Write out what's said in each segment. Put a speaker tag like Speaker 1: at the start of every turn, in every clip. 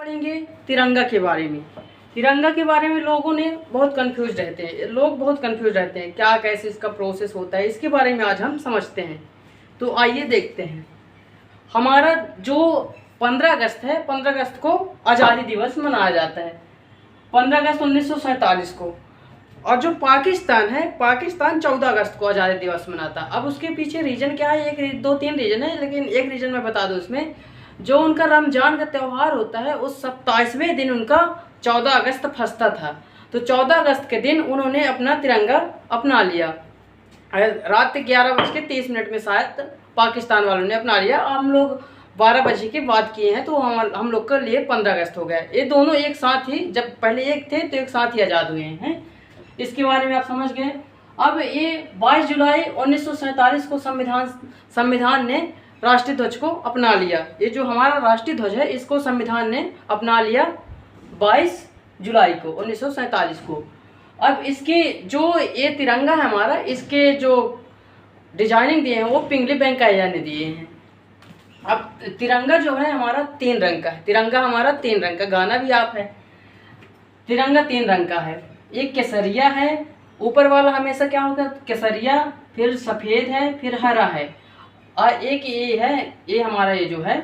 Speaker 1: पढ़ेंगे तिरंगा के बारे में। तिरंगा के बारे में लोगों ने बहुत कंफ्यूज रहते हैं, लोग बहुत कंफ्यूज रहते हैं, क्या कैसे इसका प्रोसेस होता है, इसके बारे में आज हम समझते हैं। तो आइए देखते हैं। हमारा जो 15 अगस्त है, 15 अगस्त को आज़ादी दिवस मनाया जाता है, 15 अगस्त 1947 को। और जो पाकिस्तान है, पाकिस्तान 14 अगस्त को आज़ादी दिवस मनाता। अब उसके पीछे रीज़न क्या है, एक दो तीन रीज़न है, लेकिन एक रीज़न मैं बता दूँ। उसमें जो उनका रमज़ान का त्यौहार होता है, उस 27वें दिन उनका 14 अगस्त फंसता था। तो 14 अगस्त के दिन उन्होंने अपना तिरंगा अपना लिया। रात 11:30 में शायद पाकिस्तान वालों ने अपना लिया। हम लोग 12 बजे की बात किए हैं, तो हम लोग के लिए 15 अगस्त हो गया। ये दोनों एक साथ ही, जब पहले एक थे तो एक साथ ही आज़ाद हुए हैं। इसके बारे में आप समझ गए। अब ये 22 जुलाई 1947 को संविधान ने राष्ट्रीय ध्वज को अपना लिया। ये जो हमारा राष्ट्रीय ध्वज है, इसको संविधान ने अपना लिया 22 जुलाई को 1947 को। अब इसके जो ये तिरंगा है हमारा, इसके जो डिजाइनिंग दिए हैं वो पिंगली वेंकैया ने दिए हैं। अब तिरंगा जो है हमारा 3 रंग का है। तिरंगा हमारा 3 रंग का, गाना भी आप है। तिरंगा 3 रंग का है। एक केसरिया है, ऊपर वाला हमेशा क्या होगा, केसरिया, फिर सफ़ेद है, फिर हरा है, और एक ये है, ये हमारा ये जो है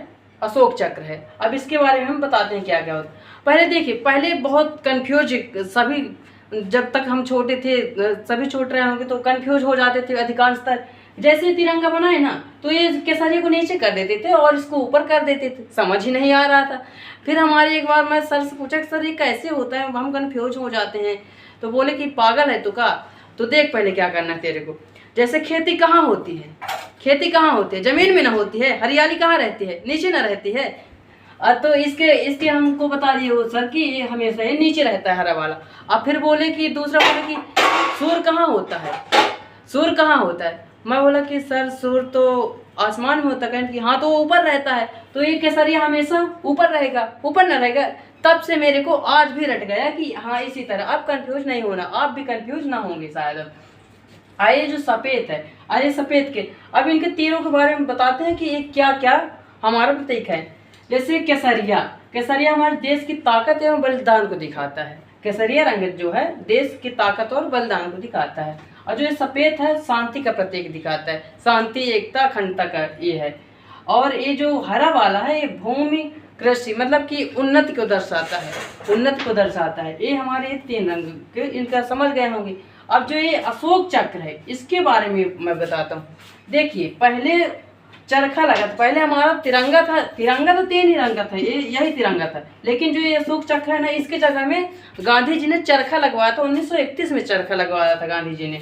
Speaker 1: अशोक चक्र है। अब इसके बारे में हम बताते हैं क्या क्या होता है। पहले देखिए, पहले बहुत कन्फ्यूज, सभी जब तक हम छोटे थे, सभी छोट रहे होंगे तो कन्फ्यूज हो जाते थे अधिकांशतर। जैसे तिरंगा बना है ना, तो ये केसरिया को नीचे कर देते थे और इसको ऊपर कर देते थे, समझ ही नहीं आ रहा था। फिर हमारे एक बार मैं सर से पूछा कि सर ये कैसे होता है, हम कन्फ्यूज हो जाते हैं। तो बोले कि पागल है तू का, तो देख पहले क्या करना है तेरे को। जैसे खेती कहाँ होती है, खेती कहाँ होती है, जमीन में ना होती है। हरियाली कहाँ रहती है, नीचे ना रहती है। तो इसके हमको बता दिए वो सर कि ये हमेशा ये नीचे रहता है, हरा वाला। अब फिर बोले कि दूसरा बोले कि सूर्य कहाँ होता है, सूर्य कहाँ होता है। मैं बोला कि सर सूर्य तो आसमान में होता है। कि हाँ, तो वो ऊपर रहता है। तो ये केसरिया हमेशा ऊपर रहेगा, ऊपर ना रहेगा। तब से मेरे को आज भी रट गया कि हाँ इसी तरह। अब कंफ्यूज नहीं होना, आप भी कंफ्यूज ना होंगे शायद। आइए जो सफ़ेद है, आइए सफ़ेद के अब इनके तीरों के बारे में बताते हैं कि ये क्या क्या हमारा प्रतीक है। जैसे केसरिया, केसरिया हमारे देश की ताकत एवं बलिदान को दिखाता है। केसरिया रंग जो है देश की ताकत और बलिदान को दिखाता है। और जो ये सफ़ेद है, शांति का प्रतीक दिखाता है, शांति, एकता, अखंडता का ये है। और ये जो हरा वाला है, ये भूमि, कृषि, मतलब कि उन्नति को दर्शाता है, उन्नति को दर्शाता है। ये हमारे 3 रंग के, इनका समझ गए होंगे। अब जो ये अशोक चक्र है, इसके बारे में मैं बताता हूँ। देखिए, पहले चरखा लगा था, पहले हमारा तिरंगा था। तिरंगा तो 3 ही रंग का था, ये यही तिरंगा था। लेकिन जो ये अशोक चक्र है ना, इसके जगह में गांधी जी ने चरखा लगवाया था। 1931 में चरखा लगवाया था गांधी जी ने।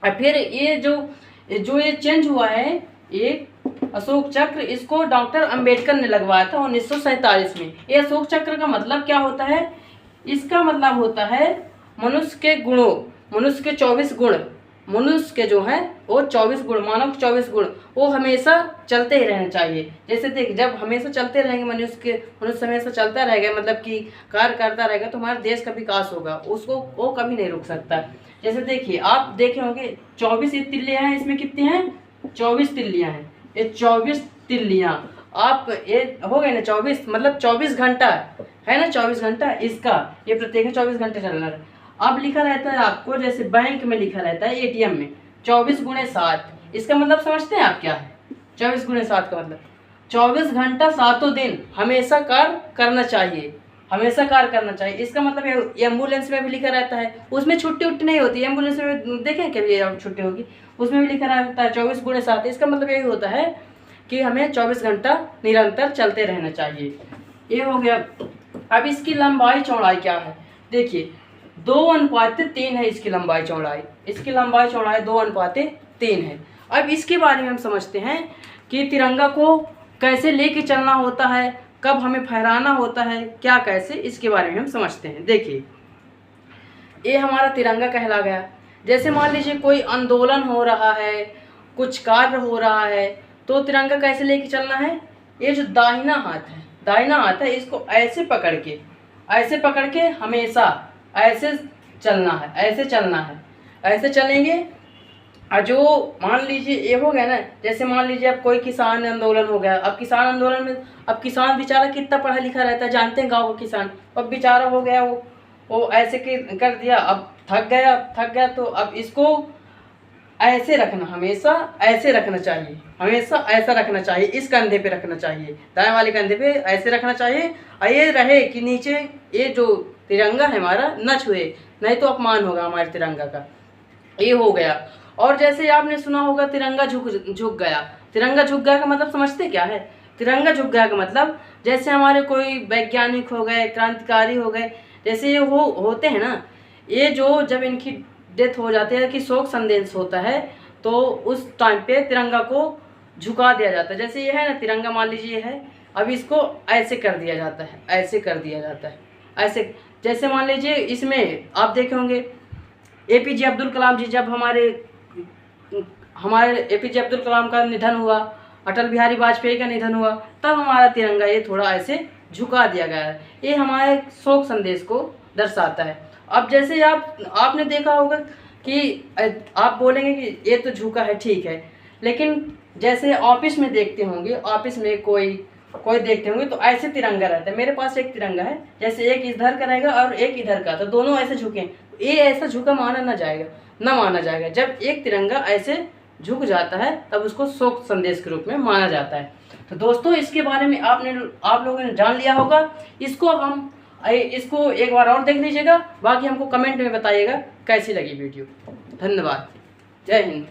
Speaker 1: और फिर ये जो ये चेंज हुआ है, ये अशोक चक्र, इसको डॉक्टर अंबेडकर ने लगवाया था 1947 में। ये अशोक चक्र का मतलब क्या होता है, इसका मतलब होता है मनुष्य के गुणों, मनुष्य के 24 गुण, मनुष्य के जो है वो 24 गुण, मानव के 24 गुण, वो हमेशा चलते ही रहना चाहिए। जैसे देख, जब हमेशा चलते रहेंगे, मनुष्य हमेशा चलता रहेगा, मतलब कि कार्य करता रहेगा, तो हमारे देश का विकास होगा, उसको वो कभी नहीं रुक सकता। जैसे देखिए, आप देखे होंगे 24 तिल्लियाँ हैं, इसमें कितनी हैं, 24 तिल्लियाँ हैं। ये 24 तिल्लियाँ, आप ये हो गए ना 24, मतलब 24 घंटा है ना, 24 घंटा इसका ये प्रत्येक है, 24 घंटे चलना है। अब लिखा रहता है आपको, जैसे बैंक में लिखा रहता है, एटीएम में 24 × 7, इसका मतलब समझते हैं आप क्या है। 24 × 7 का मतलब 24 घंटा 7 दिन हमेशा कार्य करना चाहिए, हमेशा कार्य करना चाहिए। इसका मतलब एम्बुलेंस में भी लिखा रहता है, उसमें छुट्टी उट्टी नहीं होती। एम्बुलेंस में देखें कभी छुट्टी होगी, उसमें भी लिखा रहता है 24 × 7। इसका मतलब यही होता है कि हमें 24 घंटा निरंतर चलते रहना चाहिए। ये हो गया। अब इसकी लंबाई चौड़ाई क्या है, देखिए 2:3 है इसकी लंबाई चौड़ाई, इसकी लंबाई चौड़ाई 2:3 है। अब इसके बारे में हम समझते हैं कि तिरंगा को कैसे लेके चलना होता है, कब हमें फहराना होता है, क्या कैसे, इसके बारे में हम समझते हैं। देखिए, ये हमारा तिरंगा कहला गया। जैसे मान लीजिए कोई आंदोलन हो रहा है, कुछ कार्य हो रहा है, तो तिरंगा कैसे लेके चलना है। ये जो दाहिना हाथ है, दाहिना हाथ है, इसको ऐसे पकड़ के हमेशा ऐसे चलना है, ऐसे चलना है। ऐसे चलेंगे और जो मान लीजिए ये हो गया ना, जैसे मान लीजिए अब कोई किसान आंदोलन हो गया, अब किसान आंदोलन में अब किसान बेचारा कितना पढ़ा लिखा रहता है, जानते हैं गाँव का किसान, अब बेचारा हो गया वो ऐसे कर दिया, अब थक गया तो अब इसको ऐसे रखना, हमेशा ऐसे रखना चाहिए, हमेशा ऐसा रखना चाहिए, इस कंधे पे रखना चाहिए, दाएं वाले कंधे पे ऐसे रखना चाहिए, और ये रहे कि नीचे ये जो तिरंगा है हमारा न छुए, नहीं तो अपमान होगा हमारे तिरंगा का। ये हो गया। और जैसे आपने सुना होगा तिरंगा झुक गया। तिरंगा झुक गया का मतलब समझते क्या है? तिरंगा झुक गया का मतलब जैसे हमारे कोई वैज्ञानिक हो गए, क्रांतिकारी हो गए, जैसे ये वो होते हैं ना, ये जो जब इनकी डेथ हो जाती है कि शोक संदेश होता है, तो उस टाइम पे तिरंगा को झुका दिया जाता है। जैसे ये है ना तिरंगा, मान लीजिए है, अब इसको ऐसे कर दिया जाता है, ऐसे कर दिया जाता है, ऐसे। जैसे मान लीजिए इसमें आप देखे होंगे एपीजे अब्दुल कलाम जी, जब हमारे एपीजे अब्दुल कलाम का निधन हुआ, अटल बिहारी वाजपेयी का निधन हुआ, तब हमारा तिरंगा ये थोड़ा ऐसे झुका दिया गया है। ये हमारे शोक संदेश को दर्शाता है। अब जैसे आपने देखा होगा कि आप बोलेंगे कि ये तो झुका है, ठीक है, लेकिन जैसे ऑफिस में देखते होंगे, ऑफिस में कोई देखते होंगे तो ऐसे तिरंगा रहता है। मेरे पास एक तिरंगा है, जैसे एक इधर का रहेगा और एक इधर का, तो दोनों ऐसे झुके, ये ऐसा झुका माना ना जाएगा। जब एक तिरंगा ऐसे झुक जाता है तब उसको शोक संदेश के रूप में माना जाता है। तो दोस्तों इसके बारे में आप लोगों ने जान लिया होगा। इसको एक बार और देख लीजिएगा, बाकी हमको कमेंट में बताइएगा कैसी लगी वीडियो। धन्यवाद। जय हिंद।